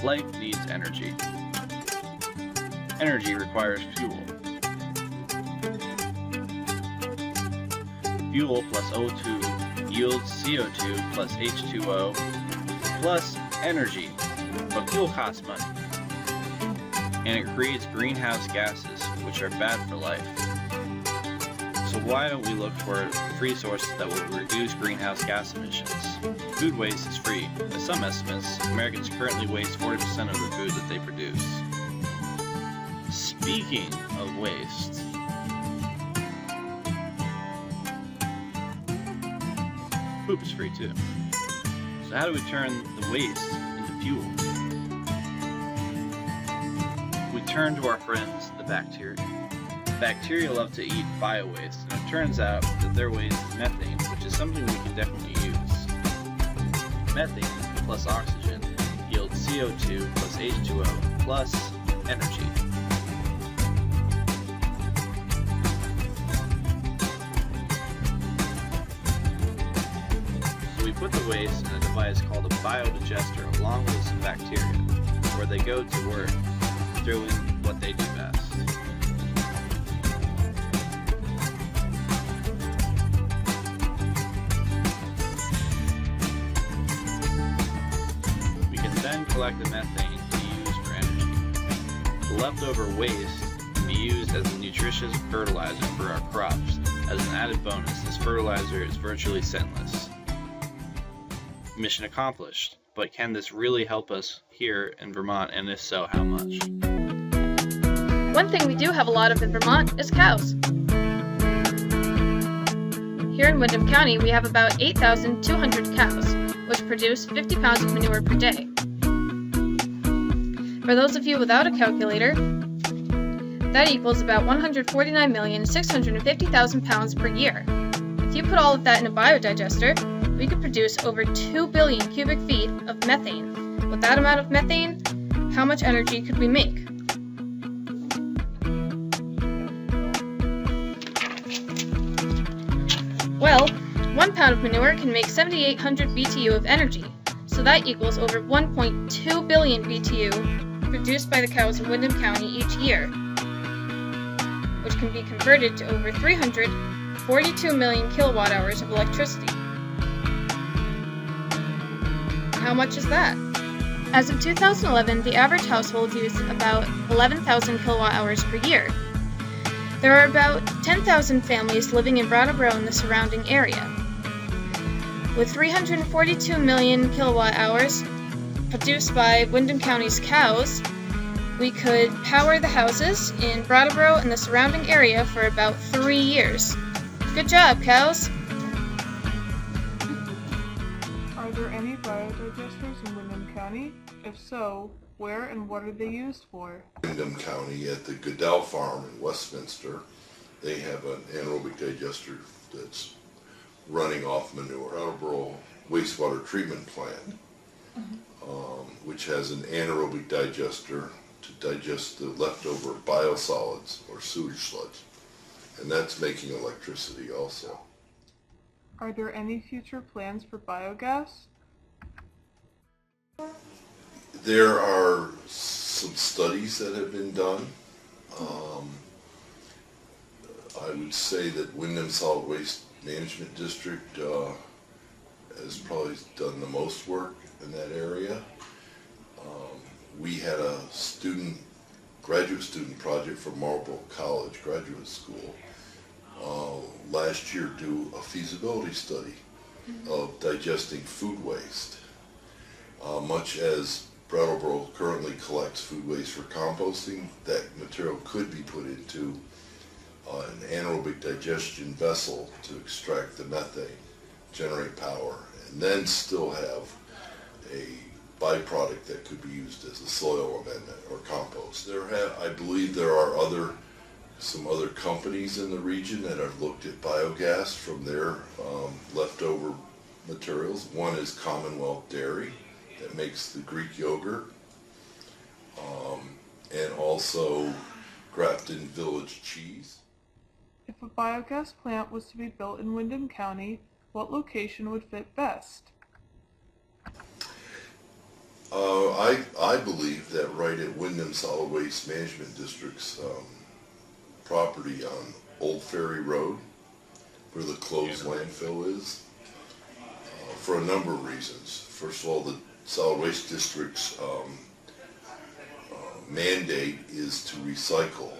Life needs energy. Energy requires fuel. Fuel plus O2 yields CO2 plus H2O plus energy, but fuel costs money. And it creates greenhouse gases, which are bad for life. So why don't we look for free sources that will reduce greenhouse gas emissions? Food waste is free. By some estimates, Americans currently waste 40% of the food that they produce. Speaking of waste, poop is free too. So how do we turn the waste into fuel? We turn to our friends, the bacteria. Bacteria love to eat bio-waste, and it turns out that their waste is methane, which is something we can definitely use. Methane plus oxygen yields CO2 plus H2O plus energy. So we put the waste in a device called a biodigester along with some bacteria, where they go to work doing what they do best. Then collect the methane to use for energy. The leftover waste can be used as a nutritious fertilizer for our crops. As an added bonus, this fertilizer is virtually scentless. Mission accomplished. But can this really help us here in Vermont, and if so, how much? One thing we do have a lot of in Vermont is cows. Here in Windham County, we have about 8,200 cows, which produce 50 pounds of manure per day. For those of you without a calculator, that equals about 149,650,000 pounds per year. If you put all of that in a biodigester, we could produce over 2 billion cubic feet of methane. With that amount of methane, how much energy could we make? Well, 1 pound of manure can make 7,800 BTU of energy, so that equals over 1.2 billion BTU produced by the cows in Windham County each year, which can be converted to over 342 million kilowatt hours of electricity. How much is that? As of 2011, the average household used about 11,000 kilowatt hours per year. There are about 10,000 families living in Brattleboro and the surrounding area. With 342 million kilowatt hours produced by Windham County's cows, we could power the houses in Brattleboro and the surrounding area for about 3 years. Good job, cows! Are there any biodigesters in Windham County? If so, where and what are they used for? Windham County at the Goodell Farm in Westminster, they have an anaerobic digester that's running off manure. Brattleboro wastewater treatment plant, which has an anaerobic digester to digest the leftover biosolids or sewage sludge, and that's making electricity also. Are there any future plans for biogas? There are some studies that have been done. I would say that Windham Solid Waste Management District has probably done the most work in that area. We had a graduate student project from Marlborough College Graduate School last year do a feasibility study of digesting food waste. Much as Brattleboro currently collects food waste for composting, that material could be put into an anaerobic digestion vessel to extract the methane, generate power, and then still have a byproduct that could be used as a soil amendment or compost. I believe there are some other companies in the region that have looked at biogas from their leftover materials. One is Commonwealth Dairy that makes the Greek yogurt, and also Grafton Village cheese. If a biogas plant was to be built in Windham County, what location would fit best? I believe that right at Windham Solid Waste Management District's property on Old Ferry Road, where the closed landfill is, for a number of reasons. First of all, the Solid Waste District's mandate is to recycle,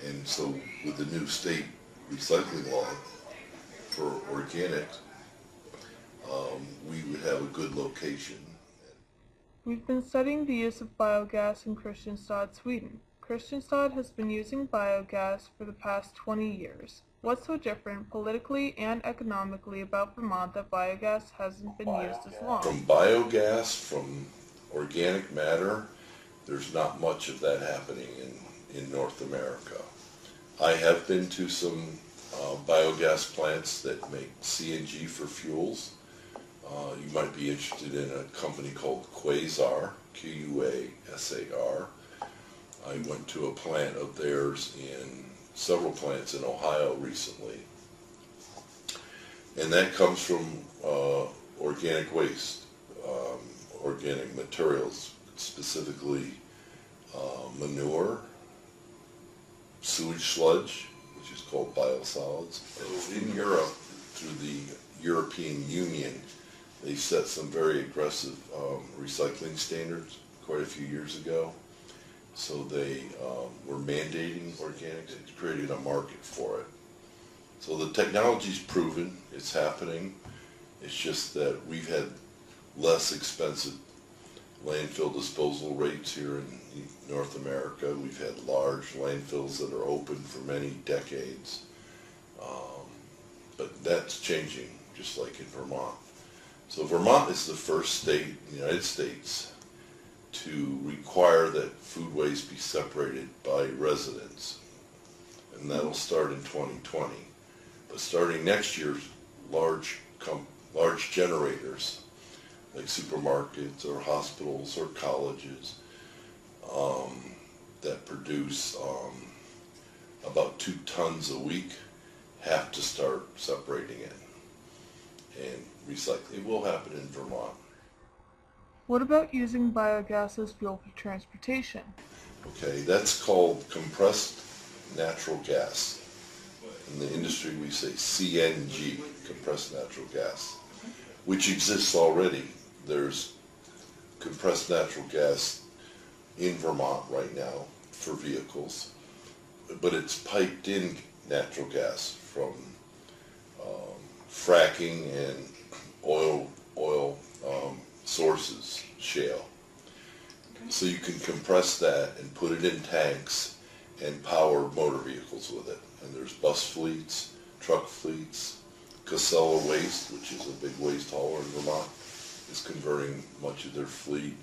and so with the new state recycling law for organic, we would have a good location. We've been studying the use of biogas in Kristianstad, Sweden. Kristianstad has been using biogas for the past 20 years. What's so different politically and economically about Vermont that biogas hasn't been used as long? From biogas, from organic matter, there's not much of that happening in North America. I have been to some biogas plants that make CNG for fuels. You might be interested in a company called Quasar, Q-U-A-S-A-R. I went to a plant of theirs several plants in Ohio recently. And that comes from organic waste, organic materials, specifically manure, sewage sludge, which is called biosolids. In Europe, through the European Union, they set some very aggressive recycling standards quite a few years ago. So they were mandating organics and creating a market for it. So the technology's proven, it's happening. It's just that we've had less expensive landfill disposal rates here in North America. We've had large landfills that are open for many decades. But that's changing, just like in Vermont. So Vermont is the first state in the United States to require that food waste be separated by residents. And that'll start in 2020. But starting next year, large generators, like supermarkets or hospitals or colleges, that produce about 2 tons a week, have to start separating it and recycling. It will happen in Vermont. What about using biogas as fuel for transportation? Okay, that's called compressed natural gas. In the industry we say CNG, compressed natural gas, which exists already. There's compressed natural gas in Vermont right now for vehicles, but it's piped in natural gas from fracking and oil sources, shale. So you can compress that and put it in tanks and power motor vehicles with it. And there's bus fleets, truck fleets. Casella Waste, which is a big waste hauler in Vermont, is converting much of their fleet.